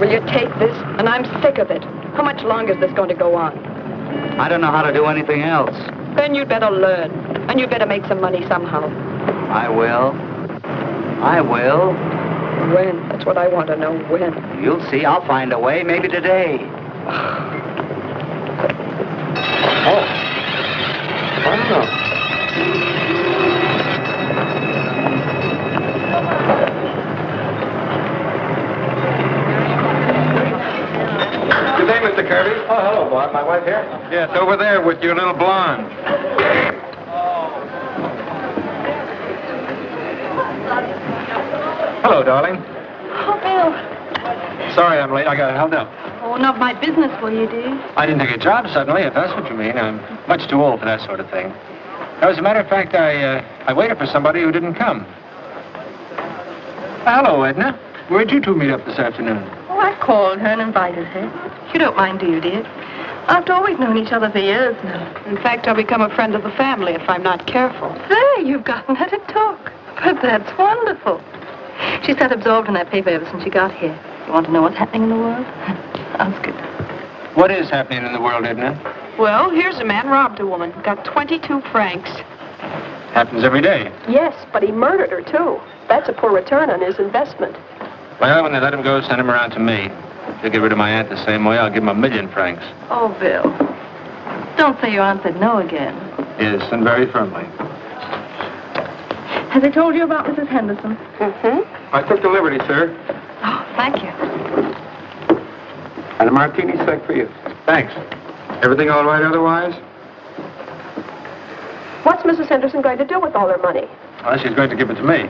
Will you take this? And I'm sick of it. How much longer is this going to go on? I don't know how to do anything else. Then you'd better learn. And you'd better make some money somehow. I will. I will. When? That's what I want to know. When? You'll see. I'll find a way. Maybe today. Oh. I don't know. Good day, Mr. Kirby. Oh, hello, Bob. My wife here? Yes, over there with your little blonde. Hello, darling. Oh, Bill. Sorry I'm late. I got held up. Oh, not my business for you, do you? I didn't take a job suddenly, if that's what you mean. I'm much too old for that sort of thing. As a matter of fact, I waited for somebody who didn't come. Hello, Edna. Where'd you two meet up this afternoon? Oh, I called her and invited her. You don't mind, do you, dear? After all, we've known each other for years now. In fact, I'll become a friend of the family if I'm not careful. There, you've gotten her to talk. But that's wonderful. She's sat absorbed in that paper ever since she got here. You want to know what's happening in the world? Ask it. What is happening in the world, Edna? Well, here's a man robbed a woman. Got 22 francs. Happens every day. Yes, but he murdered her, too. That's a poor return on his investment. Well, when they let him go, send him around to me. If they get rid of my aunt the same way, I'll give him $1,000,000 francs. Oh, Bill. Don't say your aunt said no again. Yes, and very firmly. Has he told you about Mrs. Henderson? I took the liberty, sir. Oh, thank you. And a martini sec for you. Thanks. Everything all right otherwise? What's Mrs. Henderson going to do with all her money? Well, she's going to give it to me.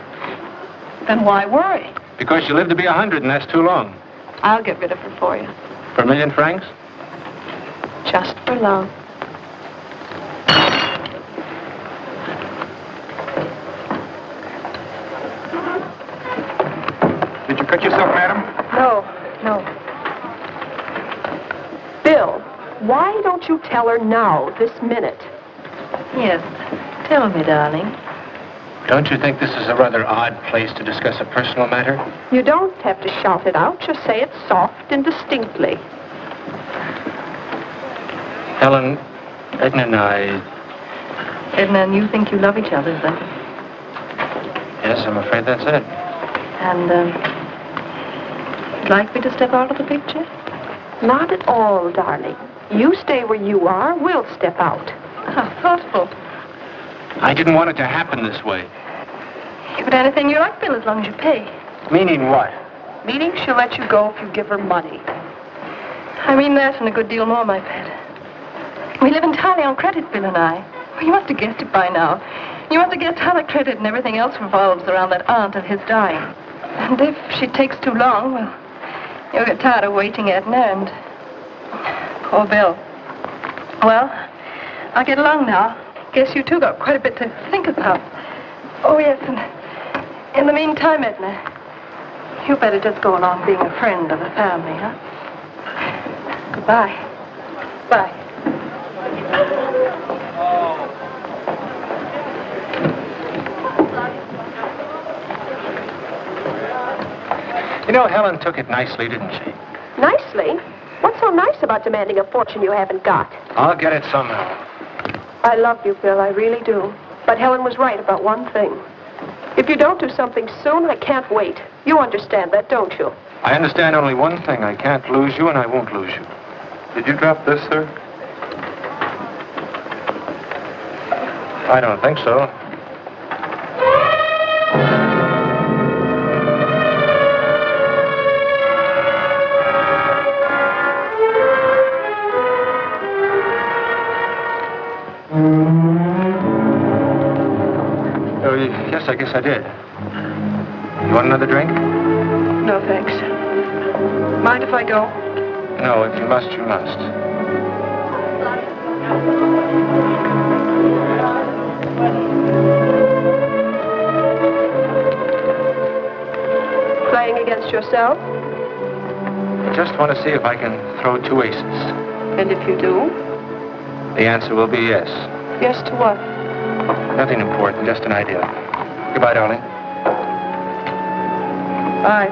Then why worry? Because she lived to be 100, and that's too long. I'll get rid of her for you. For $1,000,000 francs? Just for love. Did you cut yourself, madam? No. Bill, why don't you tell her now, this minute? Yes. Tell me, darling. Don't you think this is a rather odd place to discuss a personal matter? You don't have to shout it out. Just say it soft and distinctly. Helen, Edna and I... Edna and you think you love each other, is that it? Yes, I'm afraid that's it. And, you'd like me to step out of the picture? Not at all, darling. You stay where you are. We'll step out. How thoughtful. I didn't want it to happen this way. You can do anything you like, Bill, as long as you pay. Meaning what? Meaning she'll let you go if you give her money. I mean that and a good deal more, my pet. We live entirely on credit, Bill and I. Well, you must have guessed it by now. You must have guessed how the credit and everything else revolves around that aunt of his dying. And if she takes too long, well, you'll get tired of waiting, Edna, and... Poor Bill. Well, I'll get along now. Guess you two got quite a bit to think about. Oh, yes, and in the meantime, Edna, you better just go along being a friend of the family, huh? Goodbye. Bye. You know, Helen took it nicely, didn't she? Nicely? What's so nice about demanding a fortune you haven't got? I'll get it somehow. I love you, Bill, I really do. But Helen was right about one thing. If you don't do something soon, I can't wait. You understand that, don't you? I understand only one thing. I can't lose you, and I won't lose you. Did you drop this, sir? I don't think so. Oh, yes, I guess I did. You want another drink? No, thanks. Mind if I go? No, if you must, you must. Playing against yourself? I just want to see if I can throw 2 aces. And if you do? The answer will be yes. Yes to what? Nothing important, just an idea. Goodbye, darling. Bye.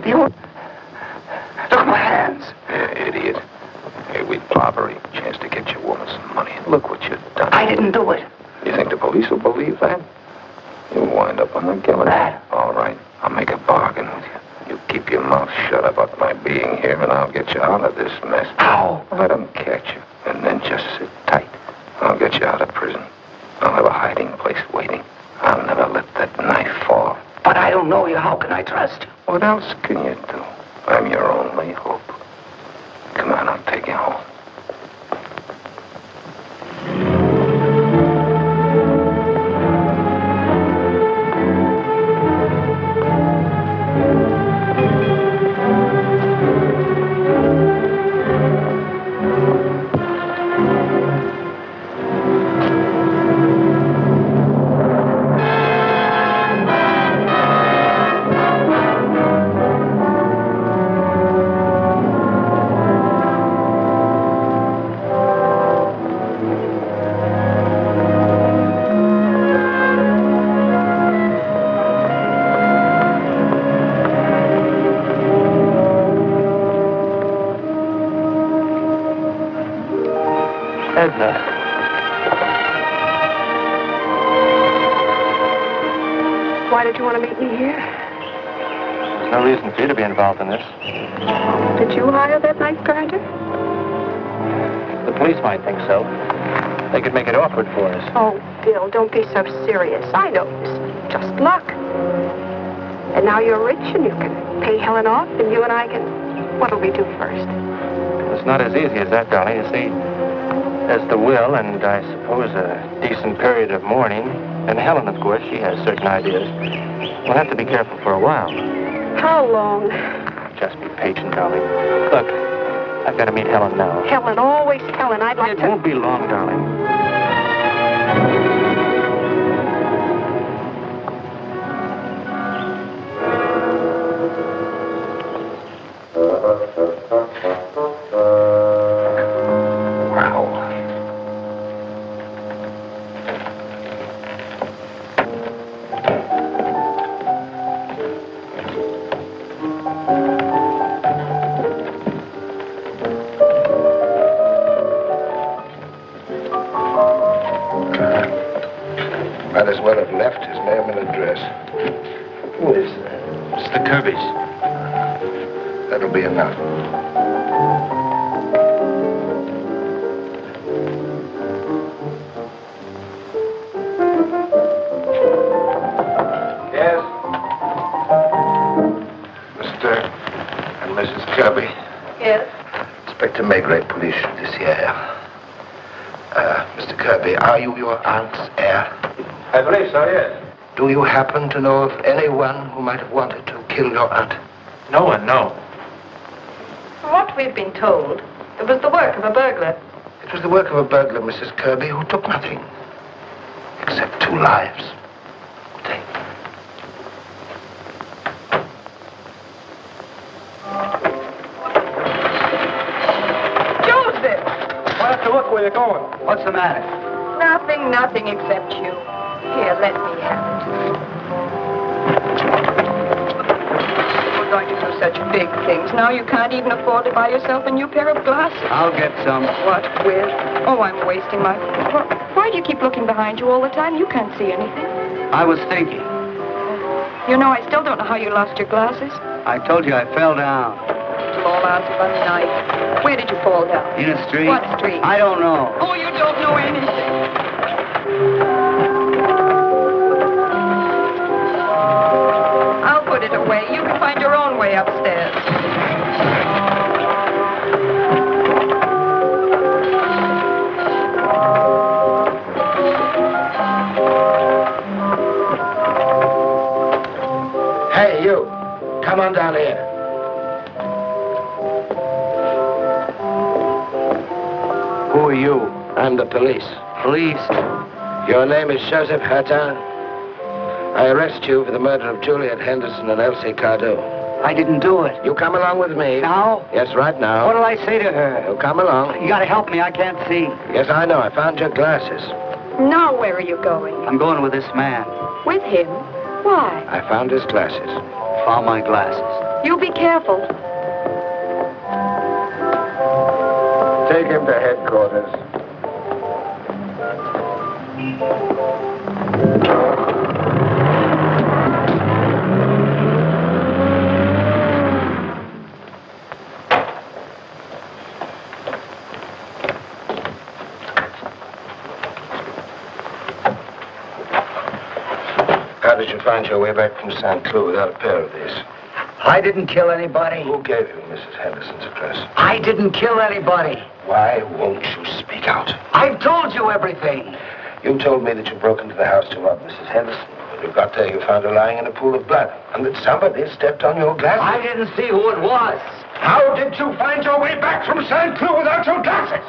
You... Look at my hands. Yeah, idiot. Hey, we clobbery. Chance to get your woman some money. And look what you've done. I didn't do it. You think the police will believe that? You'll wind up on the killing. That? All right. I'll make a bargain with you. You keep your mouth shut about my being here, and I'll get you out of this mess. How? Let them catch you, and then just sit tight. I'll get you out of prison. I'll have a hiding place waiting. I'll never let that knife fall. But I don't know you. How can I trust you? What else can you do? I'm your only hope. Come on, I'll take you home. Why did you want to meet me here? There's no reason for you to be involved in this. Did you hire that knife grinder? The police might think so. They could make it awkward for us. Oh, Bill, don't be so serious. I know it's just luck. And now you're rich and you can pay Helen off and you and I can... What'll we do first? It's not as easy as that, darling. You see, there's the will and I suppose a decent period of mourning. And Helen, of course, she has certain ideas. We'll have to be careful for a while. How long? Just be patient, darling. Look, I've got to meet Helen now. Helen, always Helen. I'd like It to... won't be long, darling. Might as well have left his name and address. Who is that? It's the Kirbys. That'll be enough. Yes? Mr. and Mrs. Kirby. Yes? Inspector Maigret, police judiciaire. Mr. Kirby, are you your aunt's heir? I believe so, yes. Do you happen to know of anyone who might have wanted to kill your aunt? No one, no. From what we've been told, it was the work of a burglar. It was the work of a burglar, Mrs. Kirby, who took nothing except 2 lives. Take. Joseph! We'll have to look where you're going. What's the matter? Nothing except you. Here, let me have it. You're going to do such big things. Now you can't even afford to buy yourself a new pair of glasses. I'll get some. What with? Oh, I'm wasting my... Why do you keep looking behind you all the time? You can't see anything. I was thinking. You know, I still don't know how you lost your glasses. I told you I fell down. It'll all answer for a night. Where did you fall down? In a street? What street? I don't know. Oh, you don't know anything. I'll put it away. You can find your own way upstairs. Hey, you. Come on down here. Who are you? I'm the police. Police? Your name is Joseph Hertin. I arrest you for the murder of Juliet Henderson and Elsie Cardew. I didn't do it. You come along with me. Now? Yes, right now. What'll I say to her? You come along. You gotta help me. I can't see. Yes, I know. I found your glasses. Now where are you going? I'm going with this man. With him? Why? I found his glasses. Found my glasses. You be careful. Take him to headquarters. How did you find your way back from St. Cloud without a pair of these? I didn't kill anybody. Who gave you Mrs. Henderson's address? I didn't kill anybody. Why won't you speak out? I've told you everything. You told me that you broke into the house to rob Mrs. Henderson. When you got there, you found her lying in a pool of blood, and that somebody stepped on your glasses. I didn't see who it was. How did you find your way back from St. Cloud without your glasses?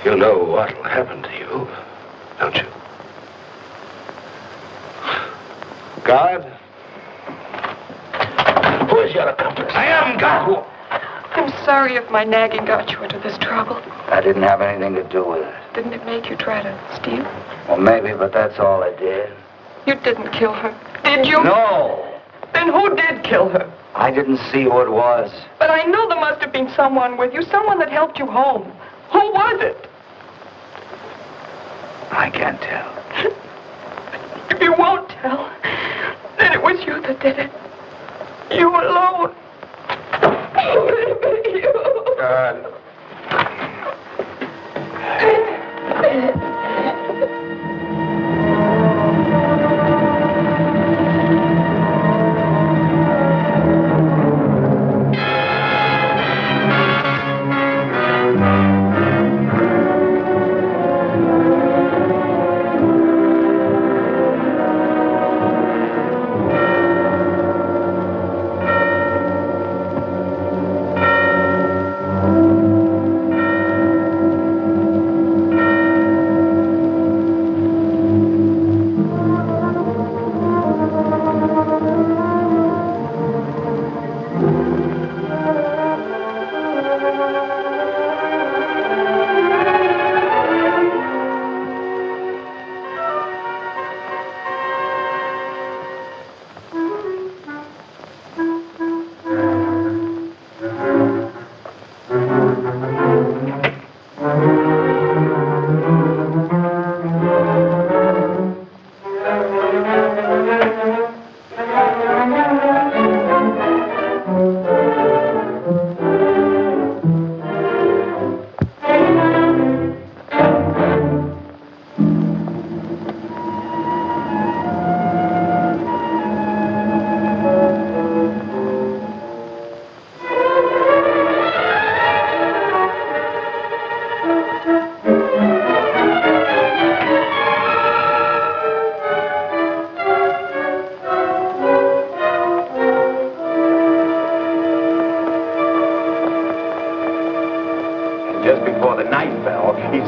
You know what'll happen to you, don't you? Guard? Who is your accomplice? I am God. I'm sorry if my nagging got you into this trouble. I didn't have anything to do with it. Didn't it make you try to steal? Well, maybe, but that's all I did. You didn't kill her, did you? No. Then who did kill her? I didn't see who it was. But I know there must have been someone with you, someone that helped you home. Who was it? I can't tell. If you won't tell, then it was you that did it. You alone. You. Guard.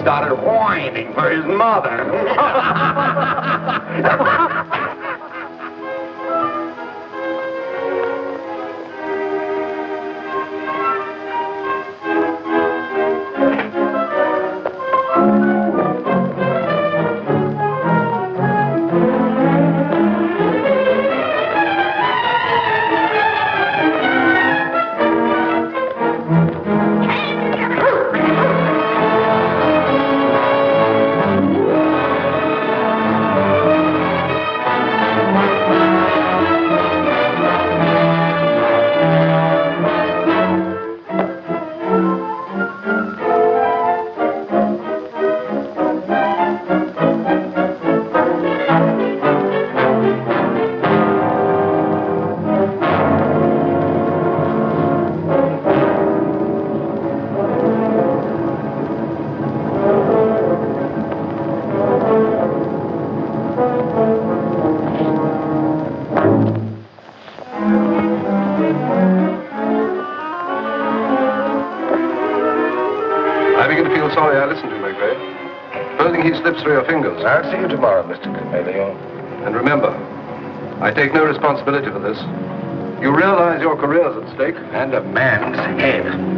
Started whining for his mother. I begin to feel sorry I listened to Maigret. Supposing he slips through your fingers. I'll see you tomorrow, Mr. Chameleon. And remember, I take no responsibility for this. You realize your career's at stake. And a man's head.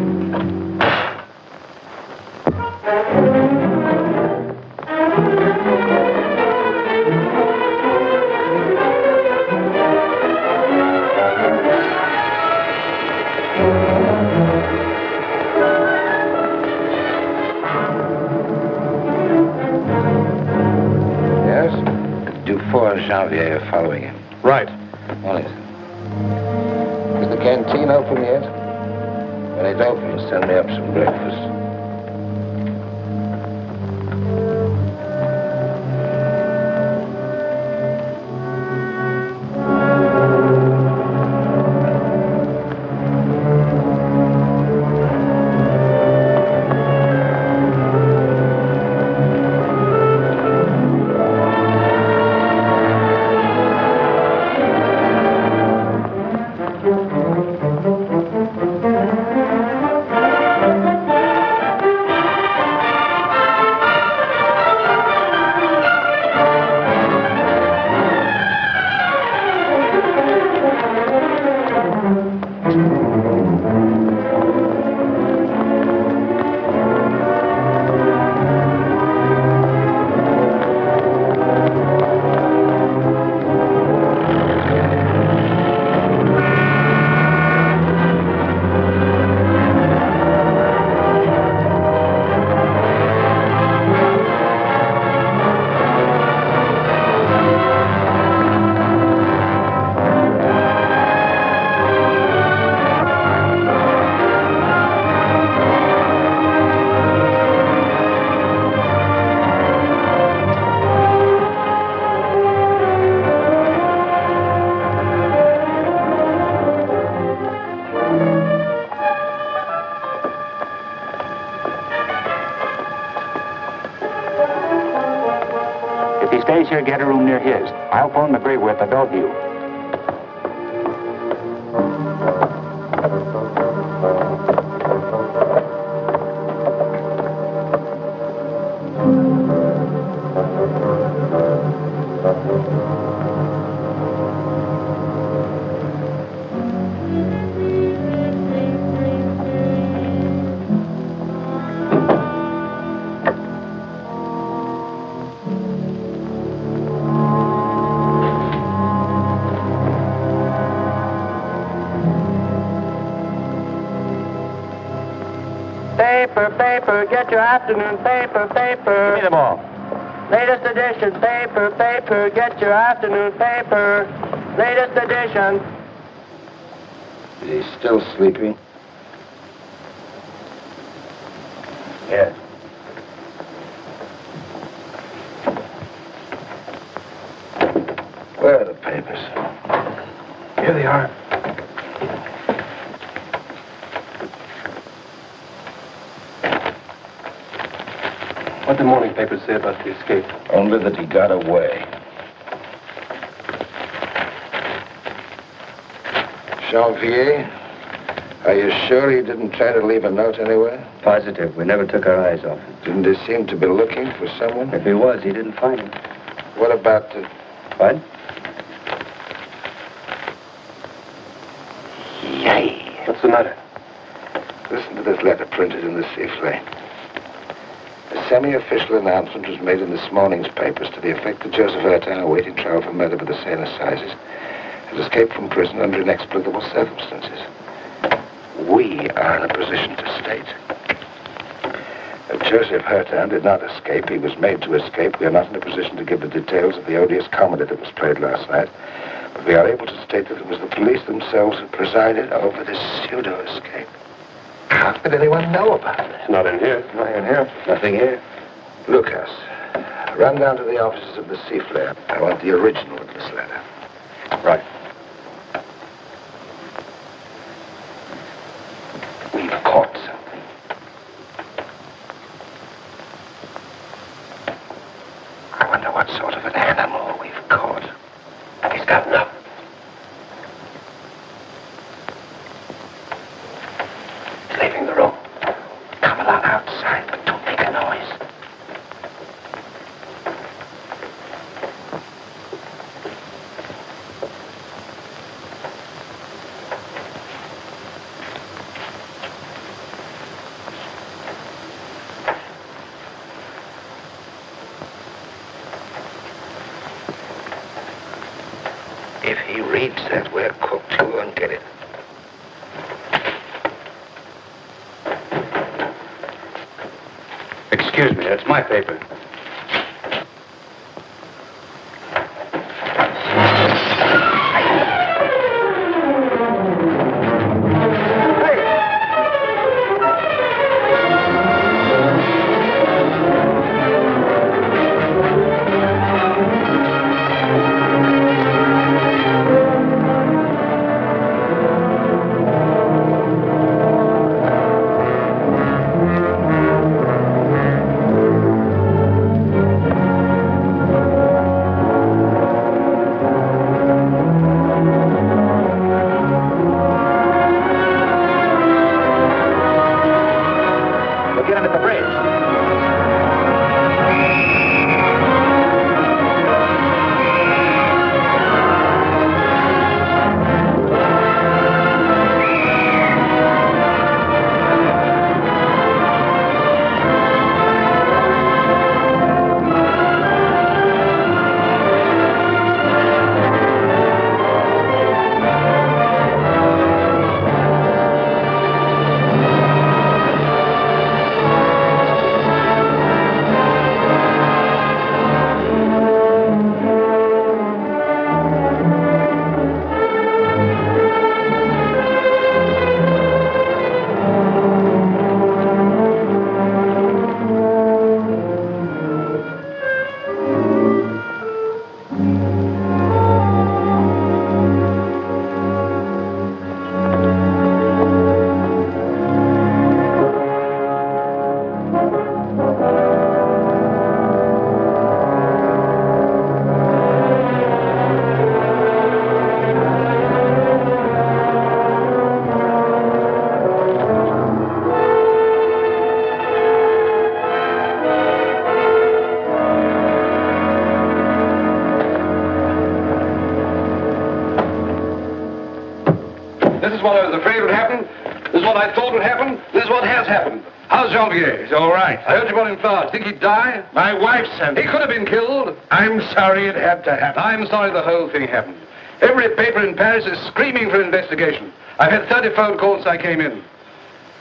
Janvier are following him. Right. What is it? Is the canteen open yet? When it's open, send me up some breakfast. If he stays here, get a room near his. I'll phone Maigret with the dog you. Paper, paper, get your afternoon paper, paper. Give me them all. Latest edition, paper, paper, get your afternoon paper. Latest edition. Is he still sleeping? Yes. Where are the papers? Here they are. What the morning papers say about the escape? Only that he got away. Janvier, are you sure he didn't try to leave a note anywhere? Positive. We never took our eyes off him. Didn't he seem to be looking for someone? If he was, he didn't find him. What about the... What? Yay! What's the matter? Listen to this letter printed in the Sifflet. A semi-official announcement was made in this morning's papers to the effect that Joseph Ertin, awaiting trial for murder by the Seine Assizes, had escaped from prison under inexplicable circumstances. We are in a position to state. If Joseph Ertin did not escape, he was made to escape. We are not in a position to give the details of the odious comedy that was played last night, but we are able to state that it was the police themselves who presided over this pseudo-escape. How could anyone know about it? It's not in here. Nothing in here. Nothing here. Lucas, run down to the offices of the Sifflet. I want the original of this letter. Right. We've caught something. I wonder what sort of an animal we've caught. He's got enough. He's leaving the room. Come along outside, but don't make a noise. If he reads that, we're cooked. He won't get it. Excuse me, that's my paper. This is what I was afraid would happen. This is what I thought would happen. This is what has happened. How's Jean-Pierre? He's all right. I heard you brought him flowers. Think he'd die? My wife sent He him. could have been killed. I'm sorry it had to happen. I'm sorry the whole thing happened. Every paper in Paris is screaming for investigation. I've had 30 phone calls since I came in.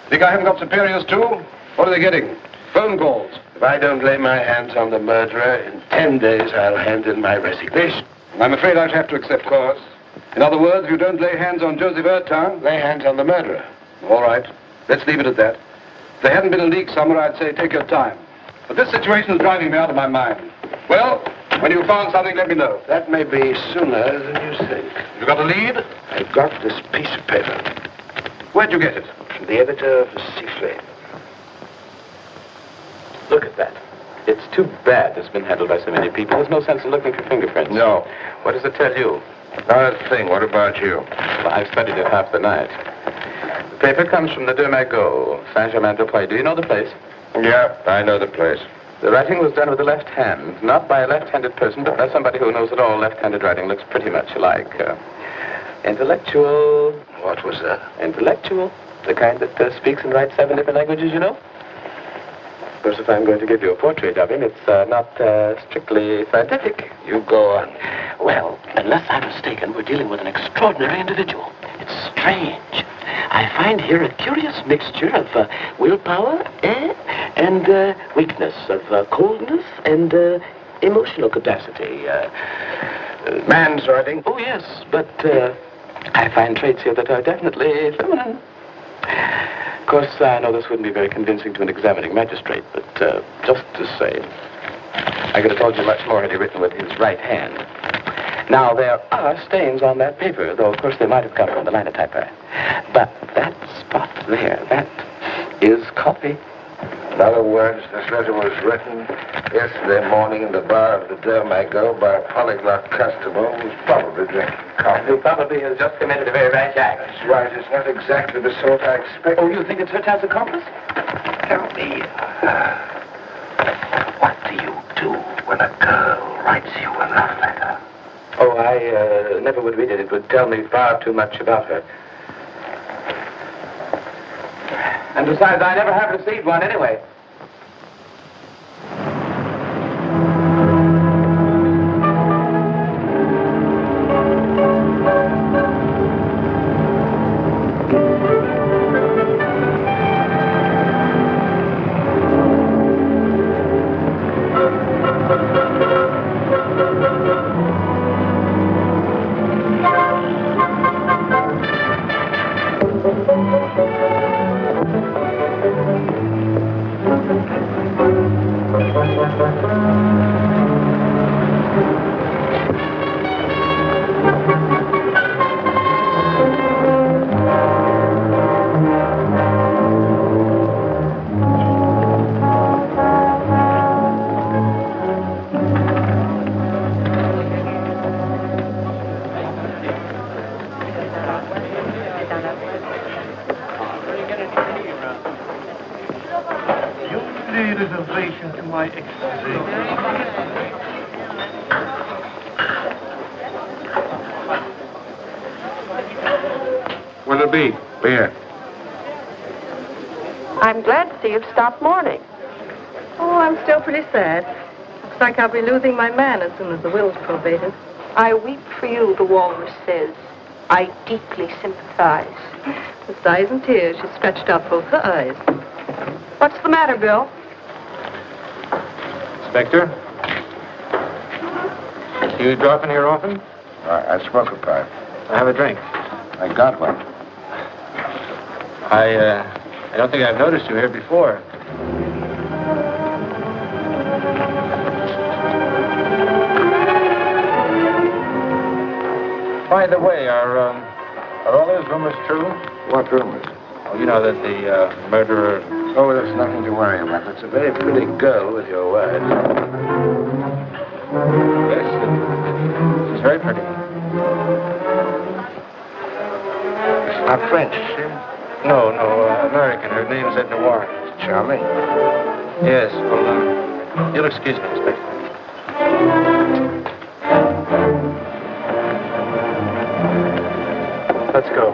Think I haven't got superiors too? What are they getting? Phone calls. If I don't lay my hands on the murderer, in 10 days I'll hand in my resignation. I'm afraid I'd have to accept course. In other words, if you don't lay hands on Joseph Ertin, Lay hands on the murderer. all right. Let's leave it at that. If there hadn't been a leak somewhere, I'd say take your time. But this situation is driving me out of my mind. Well, when you've found something, let me know. That may be sooner than you think. You got a lead? I got this piece of paper Where'd you get it? from the editor of the Sifflet. Look at that. It's too bad it's been handled by so many people. There's no sense in looking for fingerprints. No. What does it tell you? Not a thing. What about you? Well, I've studied it half the night. The paper comes from the Deux Maigret, Saint-Germain-des-Prés. Do you know the place? Yeah, I know the place. The writing was done with the left hand, not by a left-handed person, but by somebody who knows that all left-handed writing looks pretty much alike. Intellectual. What was that? Intellectual. The kind that speaks and writes 7 different languages, you know? Of course, if I'm going to give you a portrait of him, it's not strictly scientific. You go on. Well, unless I'm mistaken, we're dealing with an extraordinary individual. It's strange. I find here a curious mixture of willpower and weakness, of coldness and emotional capacity. Man's writing. Oh, yes, but I find traits here that are definitely feminine. Of course, I know this wouldn't be very convincing to an examining magistrate, but just to say, I could have told you much more had he written with his right hand. Now, there are stains on that paper, though, of course, they might have come from the linotyper. But that spot there, that is coffee. In other words, this letter was written yesterday morning in the bar of the Deux Maigret by a polyglot customer who was probably drinking coffee. Who probably has just committed a very rash act. That's right. It's not exactly the sort I expected. Oh, you think it's Ertin's accomplice? Tell me, what do you do when a girl writes you a love letter? Oh, I never would read it. It would tell me far too much about her. And besides, I never have received one anyway. Reservation to my exposé. What'll it be? Beer. I'm glad to see you've stopped mourning. Oh, I'm still pretty sad. Looks like I'll be losing my man as soon as the will's probated. I weep for you, the walrus says. I deeply sympathize. With sighs and tears, she stretched out both her eyes. What's the matter, Bill? Inspector? You drop in here often? I smoke a pipe. I have a drink. I got one. I don't think I've noticed you here before. By the way, are all those rumors true? What rumors? Well, you know that the murderer... Oh, that's nothing to worry about. That's a very pretty girl with your words. Yes, she's very pretty. It's not French, is she? No, American. Her name's Edna Warren. Charming. Yes, well, you'll excuse me, Inspector. Let's go.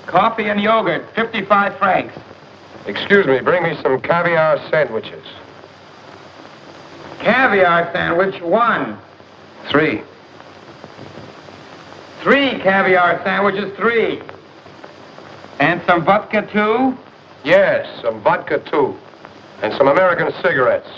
Coffee and yogurt, 55 francs. Excuse me, bring me some caviar sandwiches. Caviar sandwich, 1. 3. 3 caviar sandwiches, 3. And some vodka, 2? Yes, some vodka, too. And some American cigarettes.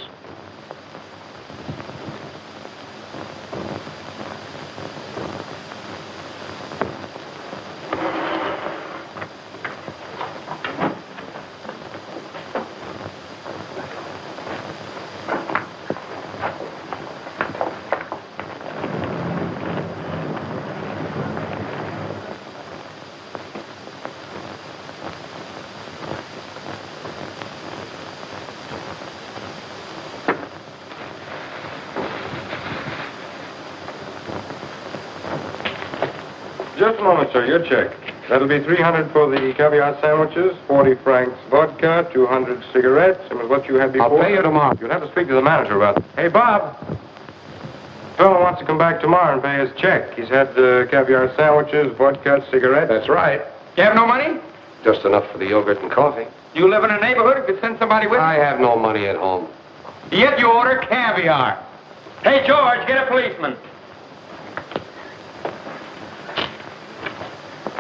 Just a moment, sir. Your check. That'll be 300 for the caviar sandwiches, 40 francs vodka, 200 cigarettes, and with what you had before. I'll pay you tomorrow. You'll have to speak to the manager about it. Hey, Bob. Fellow wants to come back tomorrow and pay his check. He's had caviar sandwiches, vodka, cigarettes. That's right. You have no money? Just enough for the yogurt and coffee. You live in a neighborhood who could send somebody with you? I have no money at home. Yet you order caviar. Hey, George, get a policeman.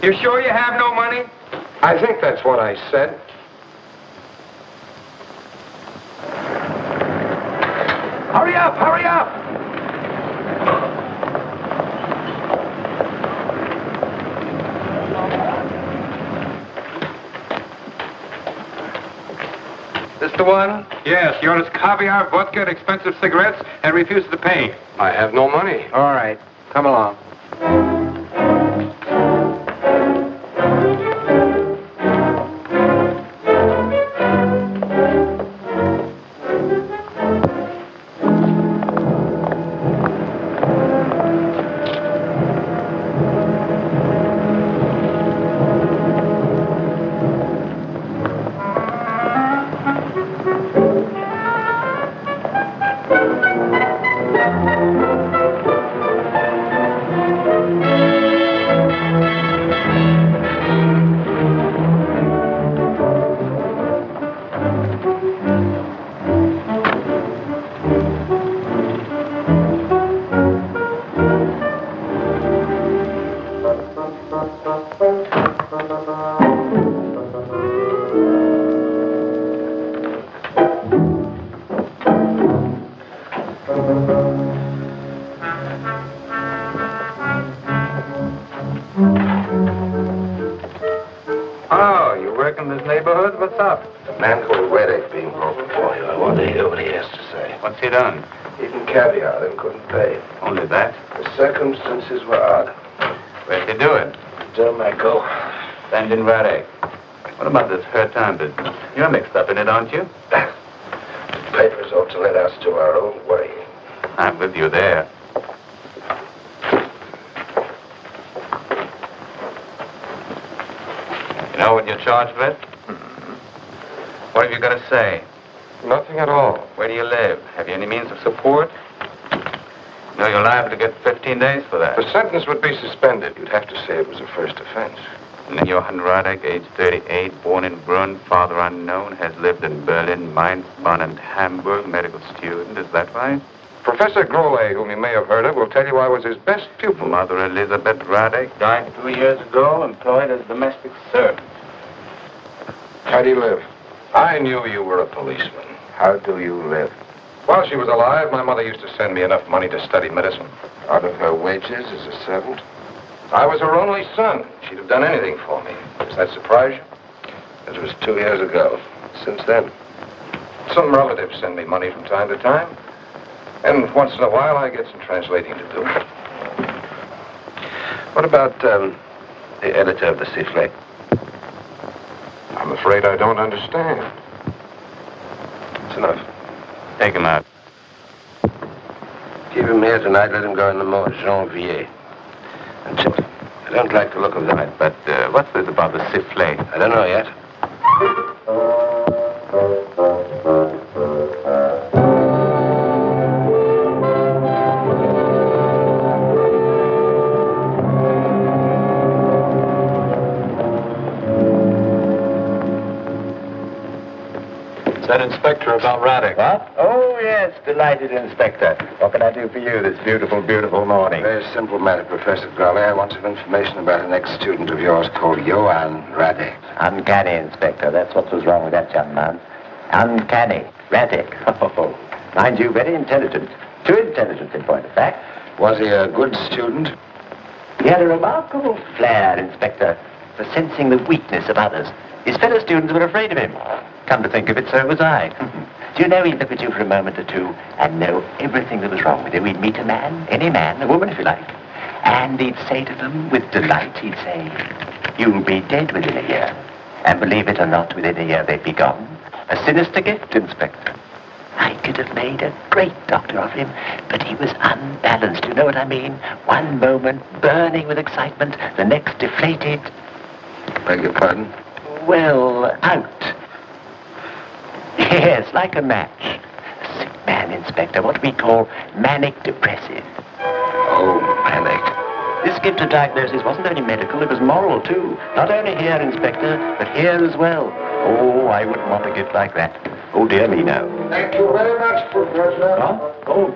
You sure you have no money? I think that's what I said. Hurry up, hurry up! This the one? Yes, he orders caviar, vodka, and expensive cigarettes, and refuses to pay. I have no money. All right, come along. What's he done? Eaten caviar, then couldn't pay. Only that? The circumstances were odd. Where'd you do it? Delmago. Stand Radek. What about this her time business? You're mixed up in it, aren't you? The papers ought to let us do our own way. I'm with you there. You know what you're charged with? What have you got to say? Nothing at all. Where do you live? Have you any means of support? No, you're liable to get 15 days for that. The sentence would be suspended. You'd have to say it was a first offense. And then Johann Radek, age 38, born in Brunn, father unknown, has lived in Berlin, Mainz, Bonn, and Hamburg, medical student. Is that right? Professor Grole, whom you may have heard of, will tell you I was his best pupil. Mother Elizabeth Radek died 2 years ago, employed as domestic servant. How do you live? I knew you were a policeman. How do you live? While she was alive, my mother used to send me enough money to study medicine. Out of her wages as a servant? I was her only son. She'd have done anything for me. Does that surprise you? It was 2 years ago. Since then? Some relatives send me money from time to time. And once in a while, I get some translating to do. What about the editor of the Sifflet? I'm afraid I don't understand. It's enough. Take him out. Keep him here tonight. Let him go in the morning. Janvier. And I don't like the look of them. But what's this about the sifflet? I don't know yet. Is that Inspector about Radek? What? Oh, yes, delighted, Inspector. What can I do for you this beautiful, beautiful morning? Very simple matter, Professor Grole. I want some information about an ex-student of yours called Johann Radek. Uncanny, Inspector. That's what was wrong with that young man. Uncanny. Radek. Oh, mind you, very intelligent. Too intelligent, in point of fact. Was he a good student? He had a remarkable flair, Inspector, for sensing the weakness of others. His fellow students were afraid of him. Come to think of it, so was I. Do you know, he'd look at you for a moment or two and know everything that was wrong with you. He'd meet a man, any man, a woman if you like, and he'd say to them with delight, he'd say, "You'll be dead within a year." And believe it or not, within a year they'd be gone. A sinister gift, Inspector. I could have made a great doctor of him, but he was unbalanced, you know what I mean? One moment burning with excitement, the next deflated. Beg your pardon? Well, out. Yes, like a match. A sick man, Inspector, what we call manic depressive. Oh, manic. This gift of diagnosis wasn't only medical, it was moral too. Not only here, Inspector, but here as well. Oh, I wouldn't want a gift like that. Oh, dear me, no. Thank you very much, Professor. Huh? Oh.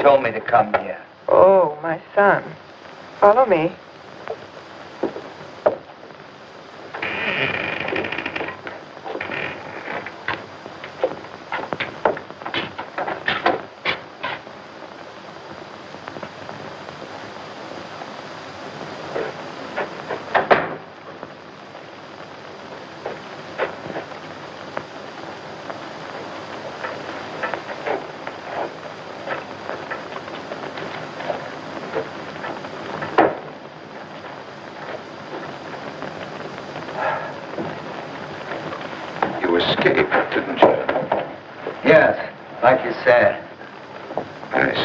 told me to come here. Oh, my son. Follow me.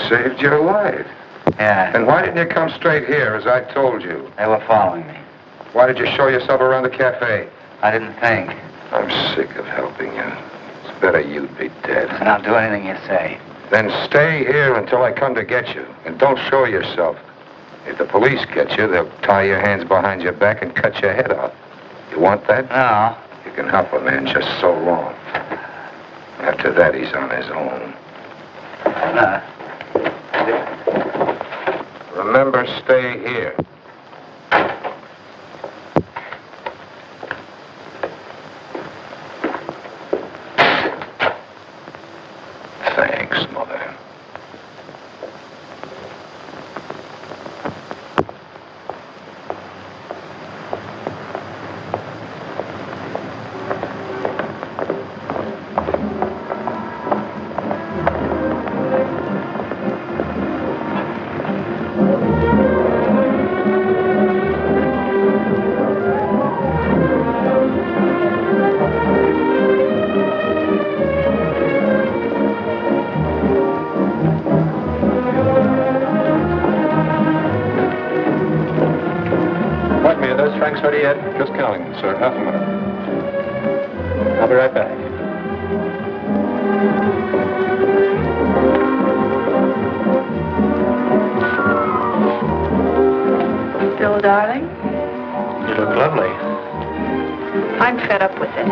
Saved your life. Yeah. Then why didn't you come straight here, as I told you? They were following me. Why did you show yourself around the cafe? I didn't think. I'm sick of helping you. It's better you'd be dead. And I'll do anything you say. Then stay here until I come to get you. And don't show yourself. If the police get you, they'll tie your hands behind your back and cut your head off. You want that? No. You can help a man just so long. After that, he's on his own. Remember, stay here. Thanks, Mother. Ready yet? Just counting, sir. Half a minute. I'll be right back. Bill, darling, You look lovely. I'm fed up with it.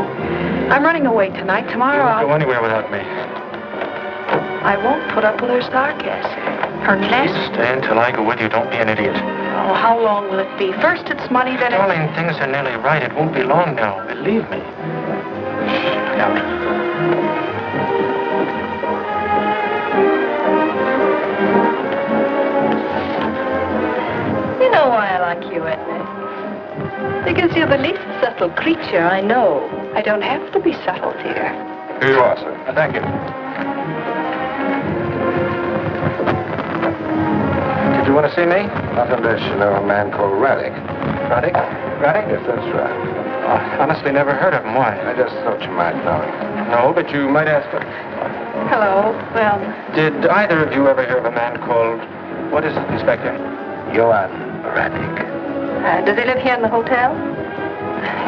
I'm running away tonight. Tomorrow You won't I'll... go anywhere without me. I won't put up with her sarcasm. Her nest. Stay until I go with you. Don't be an idiot. Oh, how long will it be? First it's money, then it's... Darling, things are nearly right. It won't be long now. Believe me. Now. You know why I like you, Edna? Because you're the least subtle creature I know. I don't have to be subtle, dear. Here you are, sir. Thank you. Did you want to see me? Not unless you know a man called Raddick. Raddick? Raddick? Yes, that's right. I honestly never heard of him. Why? I just thought you might know him. No, but you might ask him. Hello. Well... Did either of you ever hear of a man called... What is it, Inspector? Johann Raddick. Does he live here in the hotel?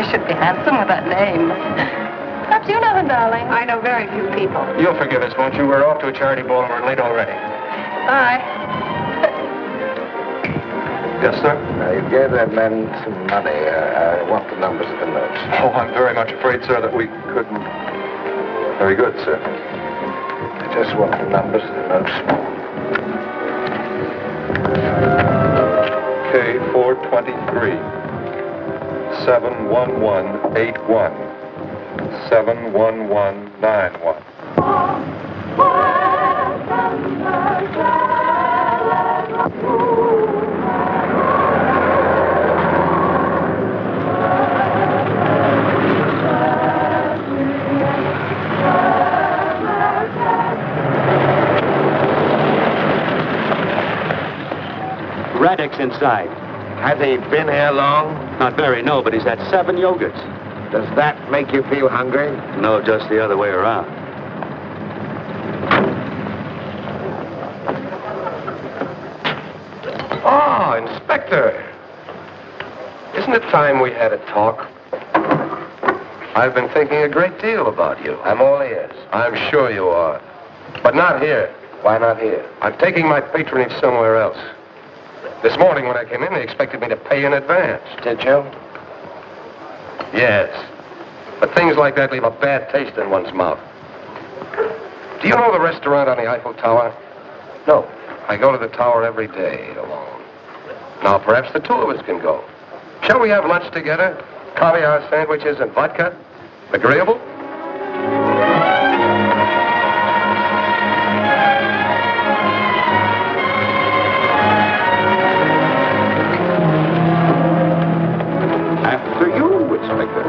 He should be handsome with that name. Perhaps you know him, darling. I know very few people. You'll forgive us, won't you? We're off to a charity ball and we're late already. Bye. Yes, sir? You gave that man some money. I want the numbers of the notes. Oh, I'm very much afraid, sir, that we couldn't. Very good, sir. I just want the numbers of the notes. K423 71181 71191. Raddick's inside. Has he been here long? Not very, no, but he's had 7 yogurts. Does that make you feel hungry? No, just the other way around. Ah, Inspector. Isn't it time we had a talk? I've been thinking a great deal about you. I'm all ears. I'm sure you are. But not here. Why not here? I'm taking my patronage somewhere else. This morning when I came in, they expected me to pay in advance. Did you? Yes. But things like that leave a bad taste in one's mouth. Do you know the restaurant on the Eiffel Tower? No. I go to the tower every day alone. Now, perhaps the two of us can go. Shall we have lunch together? Caviar sandwiches and vodka? Agreeable? After you, Inspector.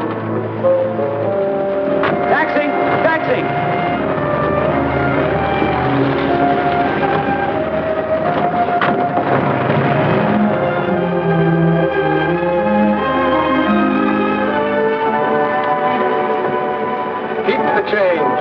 Taxi! Taxi! Keep the change.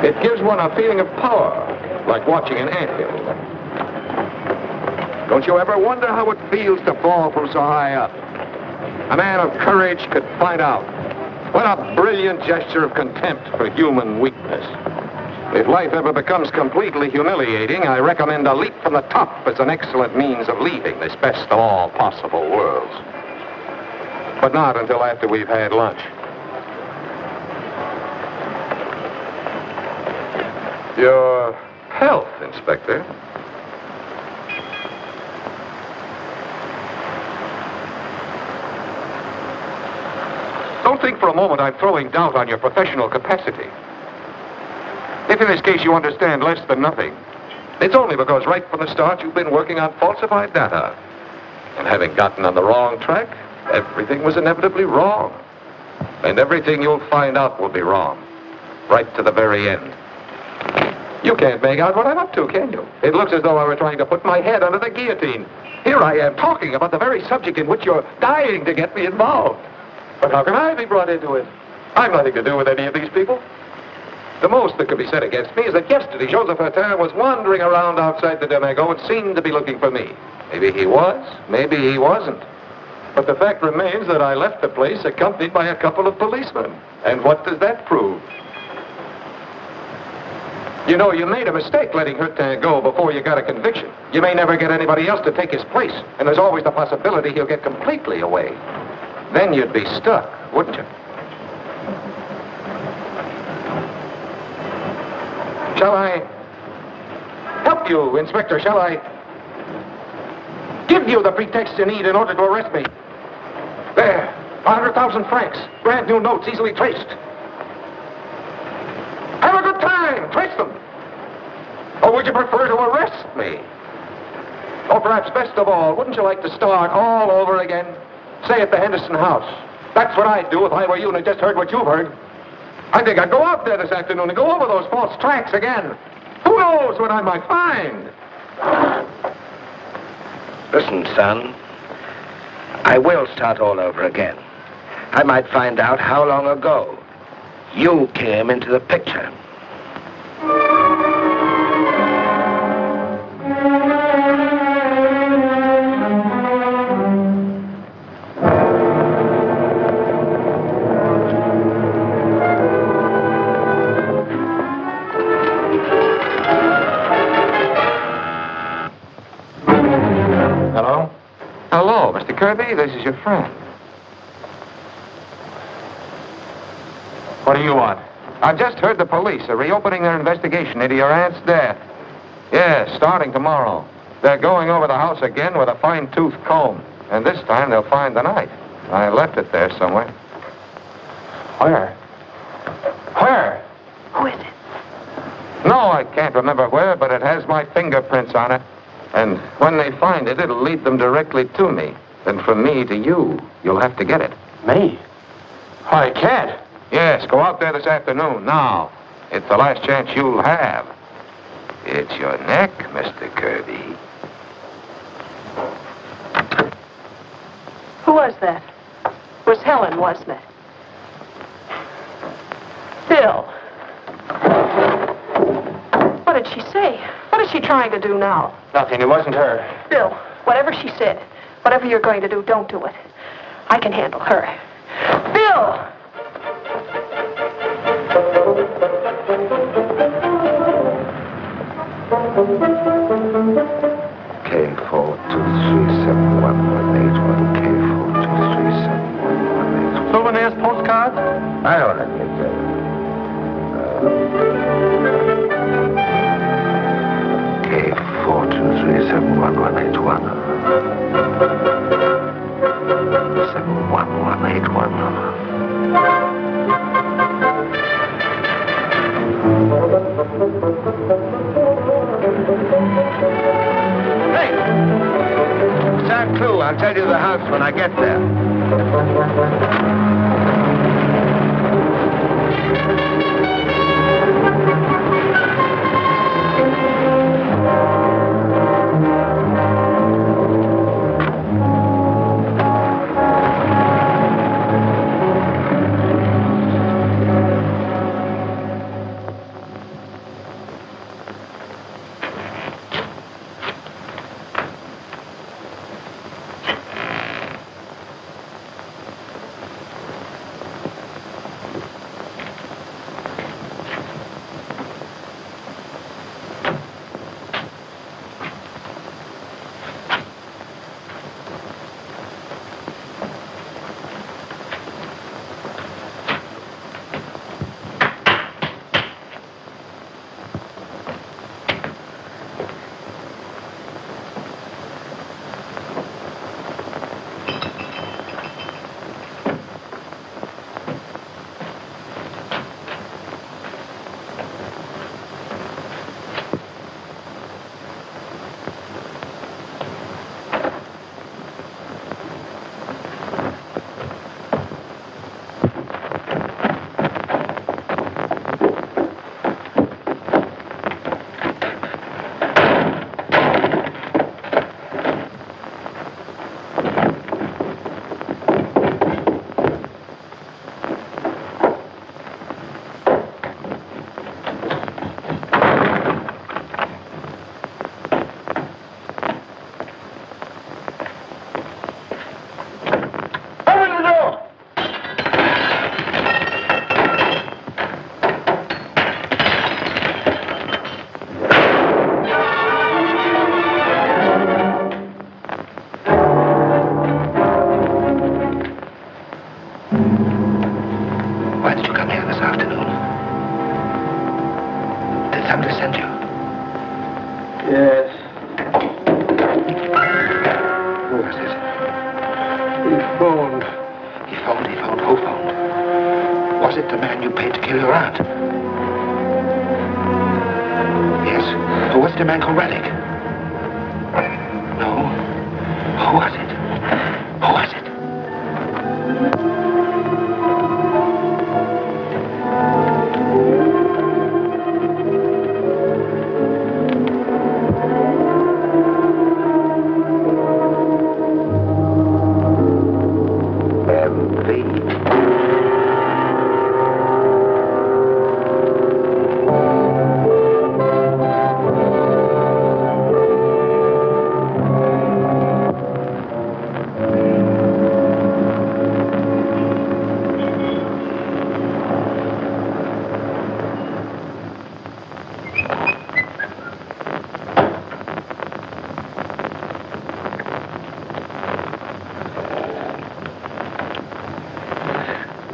It gives one a feeling of power, like watching an anthill. Don't you ever wonder how it feels to fall from so high up? A man of courage could find out. What a brilliant gesture of contempt for human weakness. If life ever becomes completely humiliating, I recommend a leap from the top as an excellent means of leaving this best of all possible worlds. But not until after we've had lunch. Your health, Inspector. Don't think for a moment I'm throwing doubt on your professional capacity. If in this case you understand less than nothing, it's only because right from the start you've been working on falsified data. And having gotten on the wrong track, everything was inevitably wrong. And everything you'll find out will be wrong. Right to the very end. You can't make out what I'm up to, can you? It looks as though I were trying to put my head under the guillotine. Here I am talking about the very subject in which you're dying to get me involved. But how can I be brought into it? I've nothing to do with any of these people. The most that could be said against me is that yesterday Joseph Hertin was wandering around outside the Demago and seemed to be looking for me. Maybe he was, maybe he wasn't. But the fact remains that I left the place accompanied by a couple of policemen. And what does that prove? You know, you made a mistake letting Hertin go before you got a conviction. You may never get anybody else to take his place, and there's always the possibility he'll get completely away. Then you'd be stuck, wouldn't you? Shall I help you, Inspector? Shall I give you the pretext you need in order to arrest me? There, 100,000 francs, brand new notes, easily traced. Have a good time, trace them. Or would you prefer to arrest me? Or perhaps best of all, wouldn't you like to start all over again? Say at the Henderson house. That's what I'd do if I were you and I just heard what you've heard. I think I'd go out there this afternoon and go over those false tracks again. Who knows what I might find? Listen, son. I will start all over again. I might find out how long ago you came into the picture. Kirby? This is your friend. What do you want? I've just heard the police are reopening their investigation into your aunt's death. Yes, starting tomorrow. They're going over the house again with a fine-tooth comb. And this time they'll find the knife. I left it there somewhere. Where? Where? Who is it? No, I can't remember where, but it has my fingerprints on it. And when they find it, it'll lead them directly to me. Then from me to you, you'll have to get it. Me? I can't. Yes, go out there this afternoon, now. It's the last chance you'll have. It's your neck, Mr. Kirby. Who was that? It was Helen, wasn't it? Bill. What did she say? What is she trying to do now? Nothing. It wasn't her. Bill, whatever she said, whatever you're going to do, don't do it. I can handle her. Bill! K4237181, K4237181. Souvenirs, postcards? I don't know, let me tell you. K4237181. 71181. Hey! It's our clue. I'll tell you the house when I get there.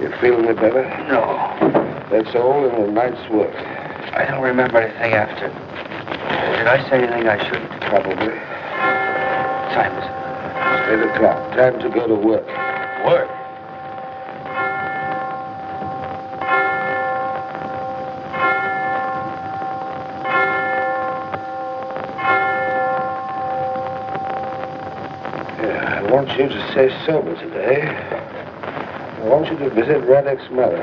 You feeling any better? No. That's all in a night's work. I don't remember anything after. Did I say anything I shouldn't? Probably. Time is it? 8 o'clock. Time to go to work. Work? Yeah, I want you to stay sober today. I want you to visit Radek's mother.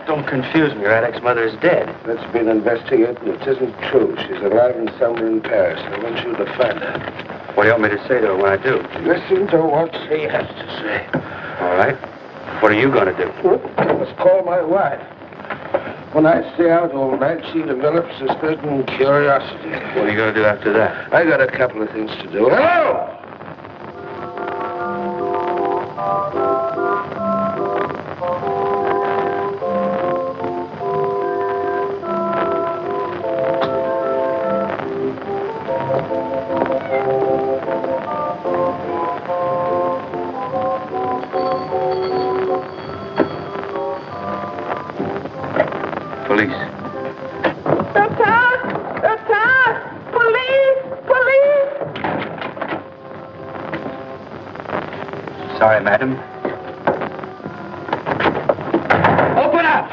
Don't confuse me. Radek's mother is dead. That's been investigated, and it isn't true. She's alive and somewhere in Paris. I want you to find her. What do you want me to say to her when I do? Listen to what she has to say. All right. What are you going to do? I must call my wife. When I stay out all night, she develops a certain curiosity. What are you going to do after that? I got a couple of things to do. Hello! Police. Doctor! Doctor! Police! Police! Sorry, madam. Open up!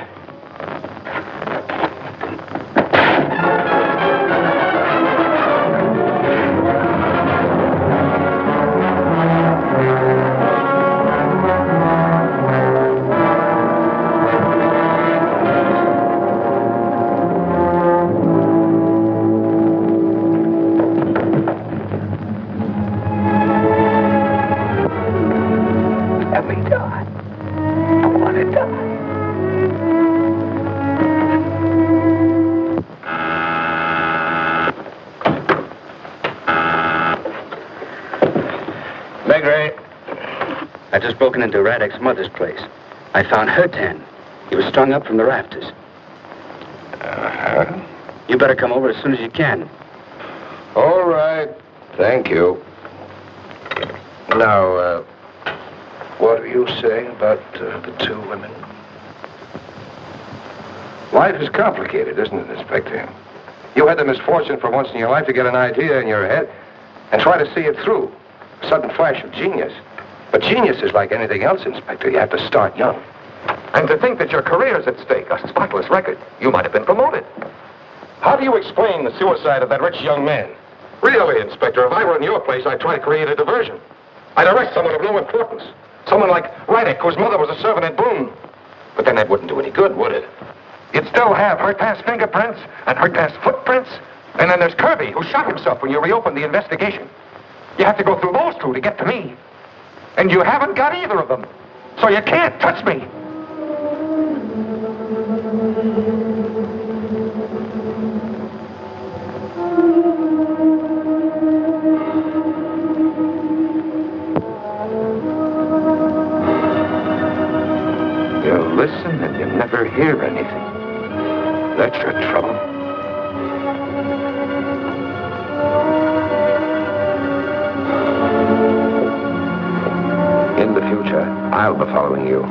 Let me die. I want to die. Maigret. I just broken into Radek's mother's place. I found her tan. He was strung up from the rafters. Uh-huh. You better come over as soon as you can. All right. Thank you. Now, what are you saying about the two women? Life is complicated, isn't it, Inspector? You had the misfortune for once in your life to get an idea in your head and try to see it through. A sudden flash of genius. But genius is like anything else, Inspector. You have to start young. And to think that your career's at stake, a spotless record. You might have been promoted. How do you explain the suicide of that rich young man? Really, Inspector, if I were in your place, I'd try to create a diversion. I'd arrest someone of no importance. Someone like Radek, whose mother was a servant at Boone. But then that wouldn't do any good, would it? You'd still have Hertas' fingerprints and Hertas' footprints. And then there's Kirby, who shot himself when you reopened the investigation. You have to go through those two to get to me. And you haven't got either of them. So you can't touch me. You listen and you never hear anything. That's your trouble. In the future, I'll be following you.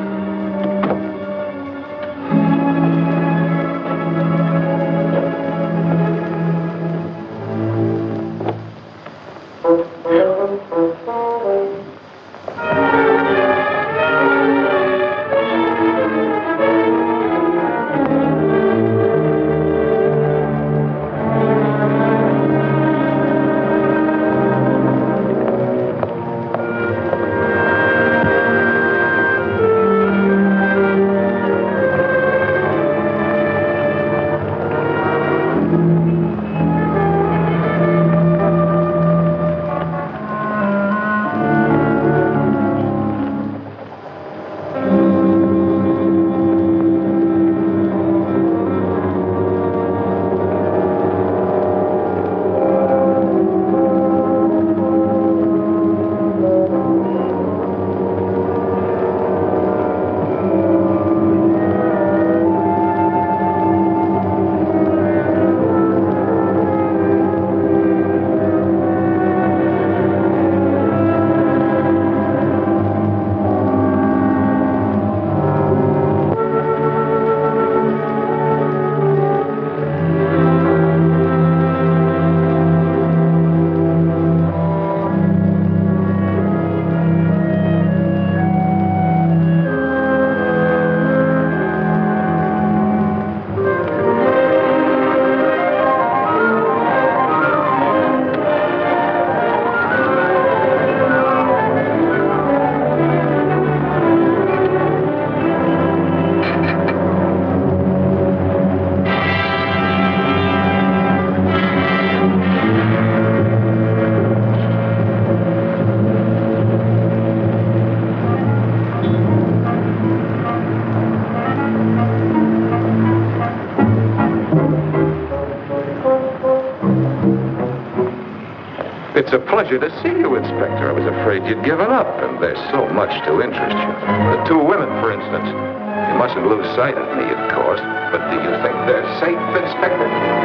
It's a pleasure to see you, Inspector. I was afraid you'd given up, and there's so much to interest you. The two women, for instance. You mustn't lose sight of me, of course. But do you think they're safe, Inspector?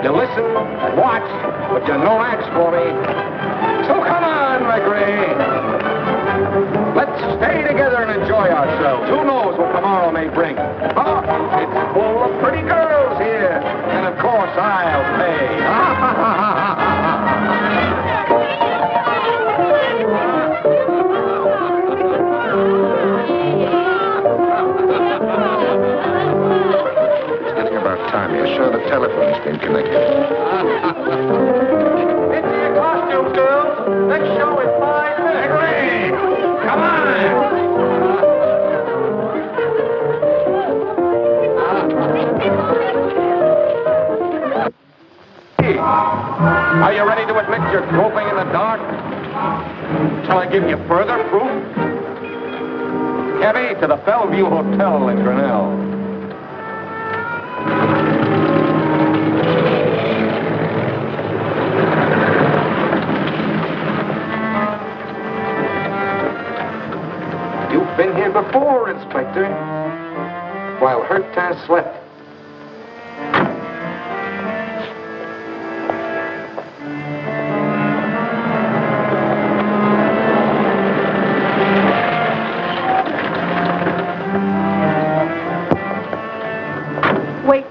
You listen and watch, but you no match for me. So come on, Maigret. Let's stay together and enjoy ourselves. Who knows what tomorrow may bring? Oh, it's full of pretty girls here. And of course, I'll pay. Time. You're sure the telephone's been connected? Into your costumes, girls. Next show is 5 minutes. Maigret! Come on! Hey, are you ready to admit you're groping in the dark? Shall I give you further proof? Cabby, to the Bellevue Hotel in Grinnell. You've been here before, Inspector, while Hurtin slept. Wait.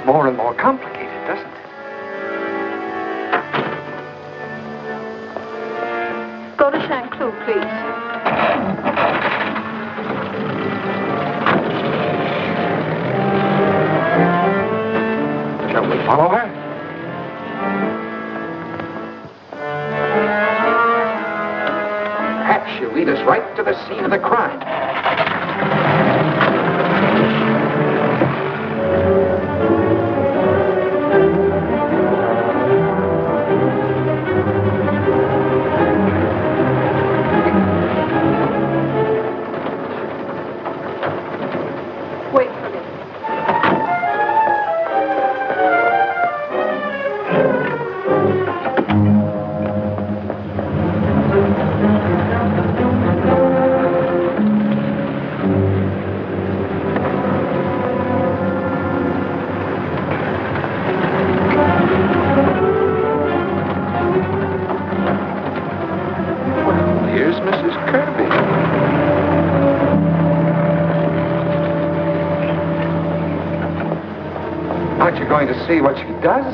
More and more complicated, doesn't it? Go to Saint-Cloud, please. Shall we follow her? Perhaps she'll lead us right to the scene of the crime. Aren't you going to see what she does?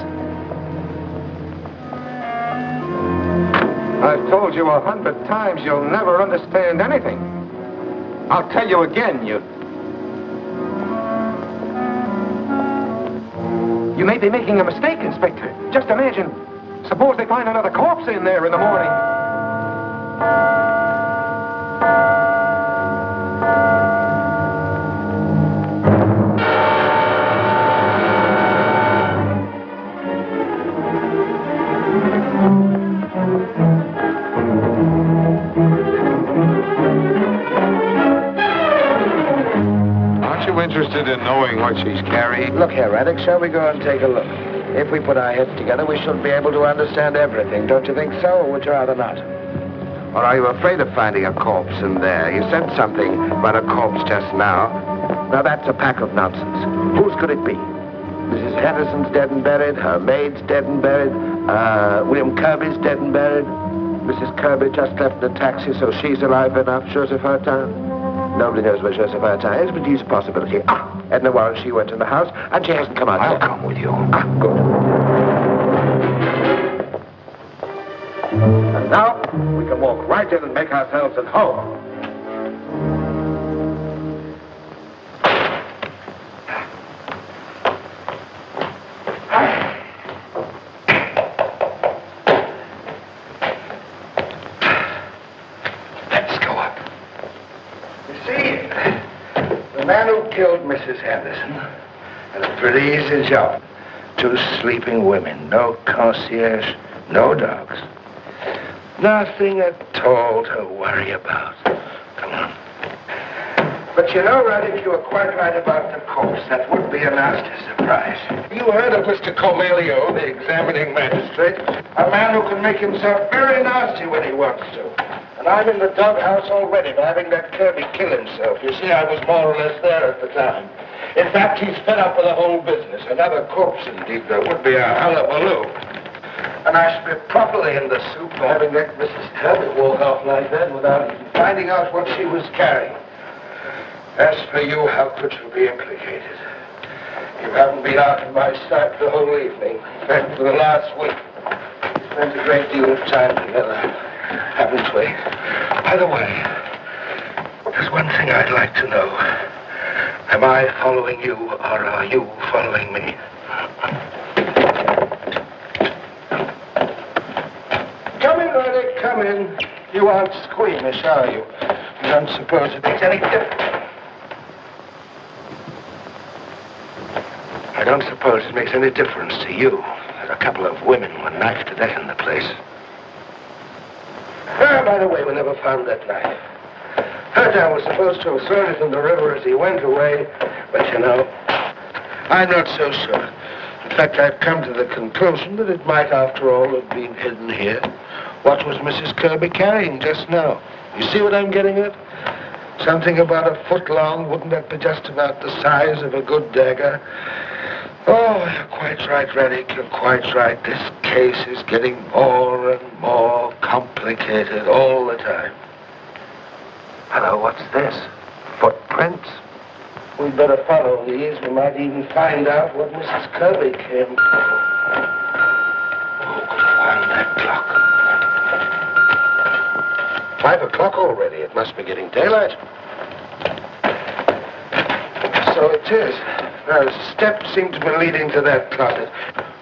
I've told you 100 times you'll never understand anything. I'll tell you again, you may be making a mistake, Inspector. Just imagine. Suppose they find another corpse in there in the morning. Interested in knowing what she's carrying? Look here, Raddick, shall we go and take a look? If we put our heads together, we should be able to understand everything. Don't you think so, or would you rather not? Or are you afraid of finding a corpse in there? You said something about a corpse just now. Now, that's a pack of nonsense. Whose could it be? Mrs. Henderson's dead and buried. Her maid's dead and buried. William Kirby's dead and buried. Mrs. Kirby just left in a taxi, so she's alive enough. Joseph Hurtown. Nobody knows where Joseph Hurtown is, but he's a possibility. Edna Warren, she went in the house, and she hasn't come out. I'll come with you. Good. And now, we can walk right in and make ourselves at home. Killed Mrs. Henderson. And a pretty easy job. 2 sleeping women, no concierge, no dogs. Nothing at all to worry about. Come on. But you know, Raddick, you were quite right about the corpse. That would be a nasty surprise. You heard of Mr. Cormelio, the examining magistrate. A man who can make himself very nasty when he wants to. And I'm in the doghouse already for having that Kirby kill himself. You see, I was more or less there at the time. In fact, he's fed up with the whole business. Another corpse, indeed, there would be a hullabaloo. And I should be properly in the soup for having let Mrs. Kirby walk off like that without even finding out what she was carrying. As for you, how could you be implicated? You haven't been out of my sight the whole evening. In fact, for the last week, we spent a great deal of time together. Haven't we? By the way, there's one thing I'd like to know. Am I following you, or are you following me? Come in, Raddick, come in. You aren't squeamish, are you? You don't suppose it makes any difference? I don't suppose it makes any difference to you that a couple of women were knifed to death in the place. By the way, we never found that knife. Hurtown was supposed to have thrown it in the river as he went away, but you know, I'm not so sure. In fact, I've come to the conclusion that it might, after all, have been hidden here. What was Mrs. Kirby carrying just now? You see what I'm getting at? Something about a foot long. Wouldn't that be just about the size of a good dagger? Oh, you're quite right, Raddick. You're quite right. This case is getting more and more complicated all the time. Hello, what's this? Footprints? We'd better follow these. We might even find out what Mrs. Kirby came for. Who could have wound that clock? 5 o'clock already. It must be getting daylight. So it is. Now, steps seem to be leading to that closet.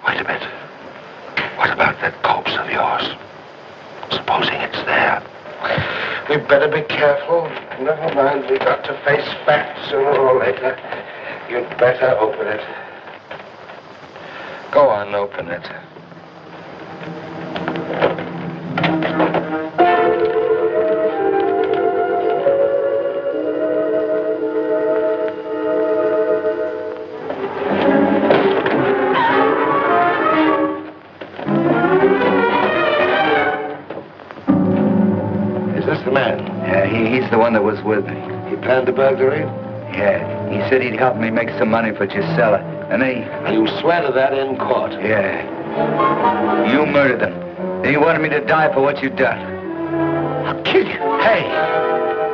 Wait a minute. What about that corpse of yours? Supposing it's there. We'd better be careful. Never mind, we've got to face facts sooner or later. You'd better open it. Go on, open it. He's the one that was with me. He planned the burglary? Yeah. He said he'd help me make some money for Gisela. And you swear to that in court? Yeah. You murdered them. And you wanted me to die for what you'd done. I'll kill you. Hey!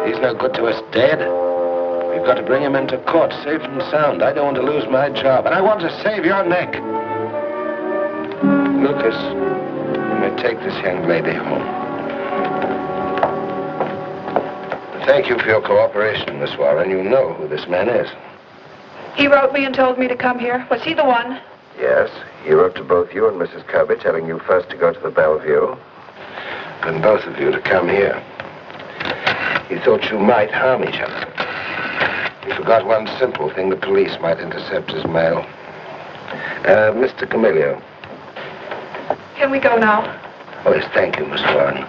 He's no good to us dead. We We've got to bring him into court, safe and sound. I don't want to lose my job, and I want to save your neck. Lucas, you may take this young lady home. Thank you for your cooperation, Miss Warren. You know who this man is. He wrote me and told me to come here. Was he the one? Yes, he wrote to both you and Mrs. Kirby, telling you first to go to the Bellevue, and both of you to come here. He thought you might harm each other. He forgot one simple thing: the police might intercept his mail. Mr. Camillo. Can we go now? Oh, yes, thank you, Miss Warren.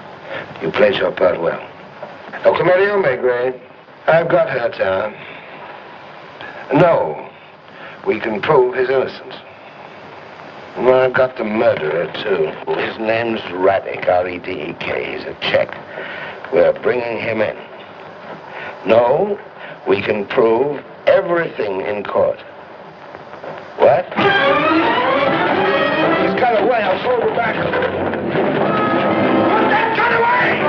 You played your part well. Oh, Camillo, Maigret, I've got her down. No, we can prove his innocence. Well, I've got the murderer, too. His name's Radek, R-E-D-E-K. He's a Czech. We're bringing him in. No, we can prove everything in court. What? He's got away. I'll throw him back. Put that gun away!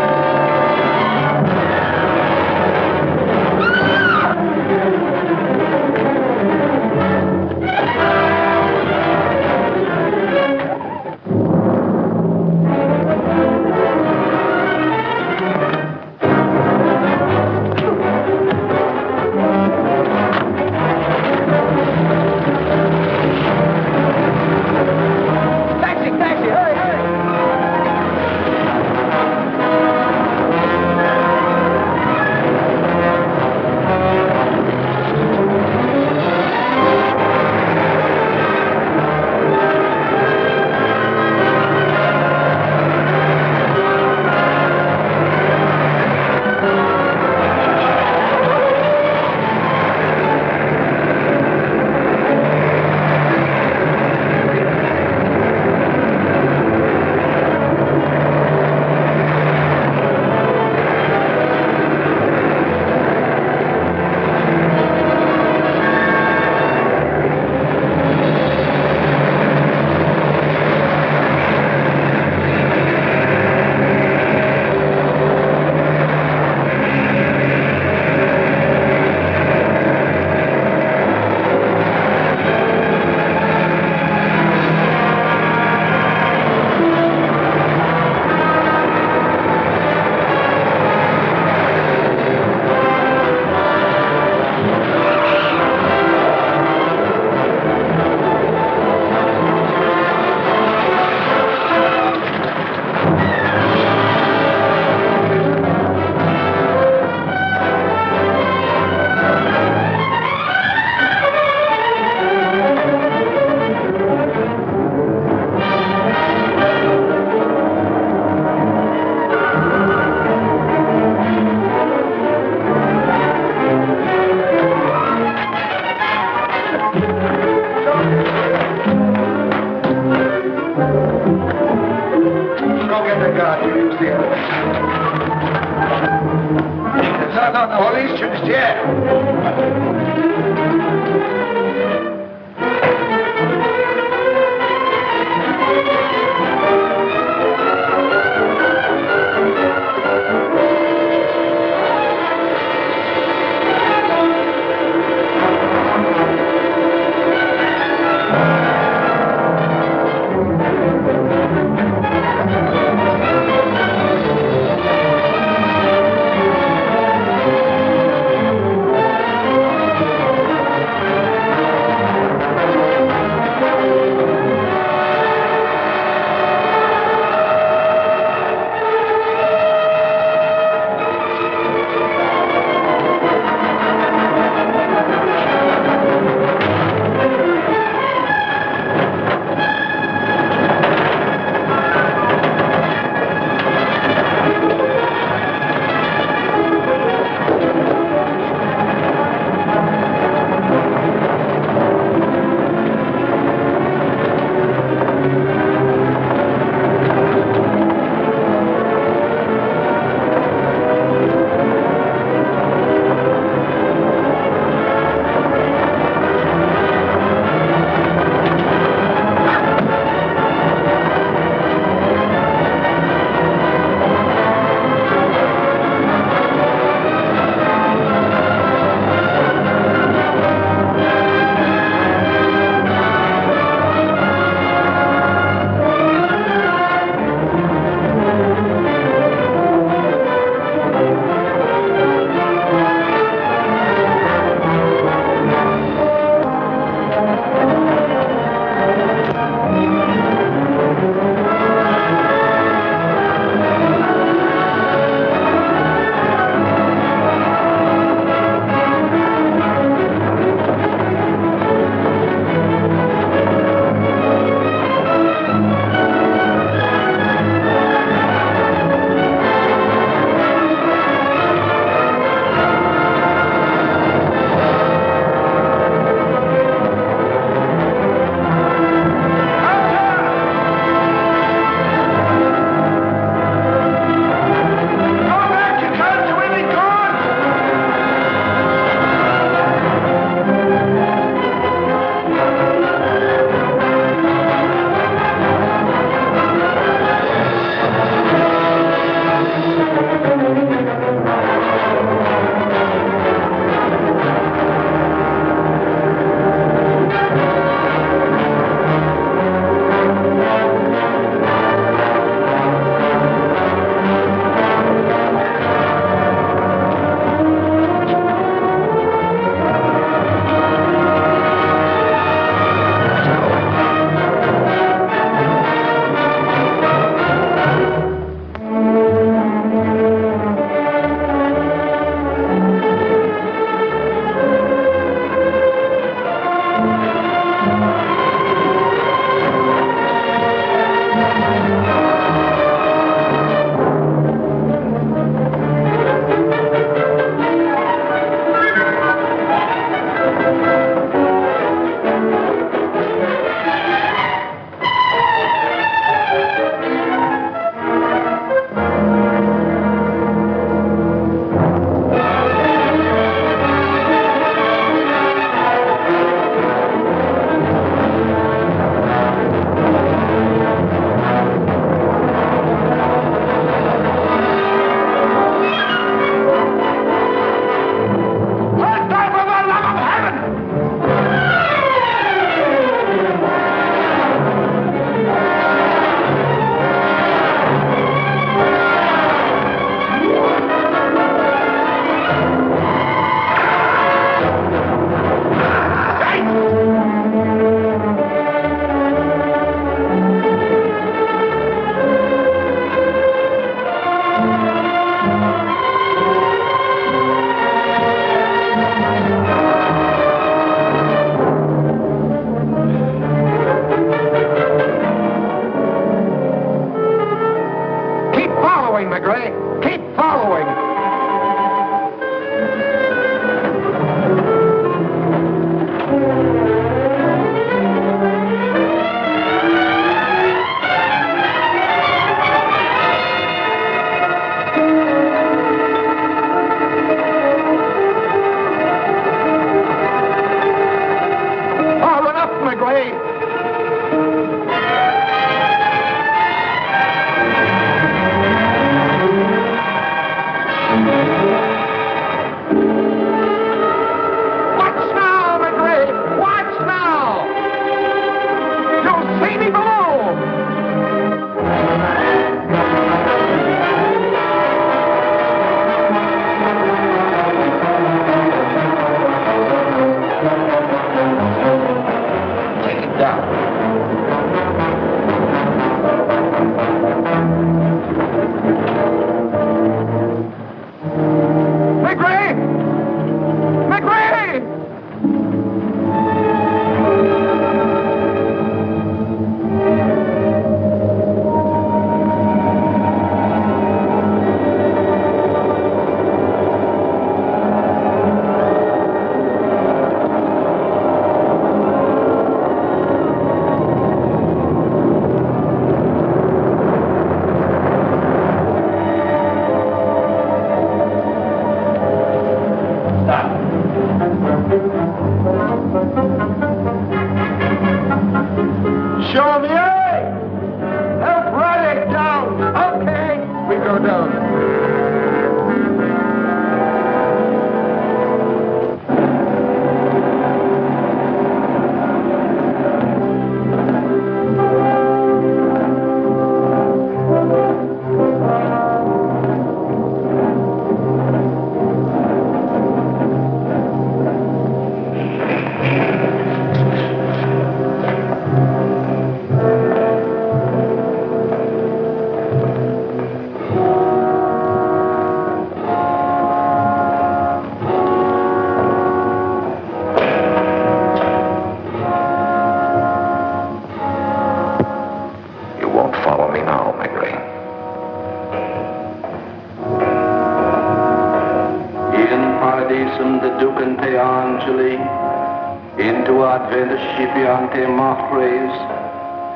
into advent scipiante macres,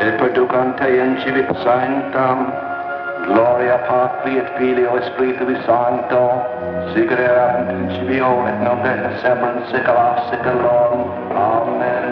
et producante in civit sanctam, gloria Patri et Filio et Spiritui Sancto, sic erat in principio et nunc et semper in saecula saeculorum. Amen.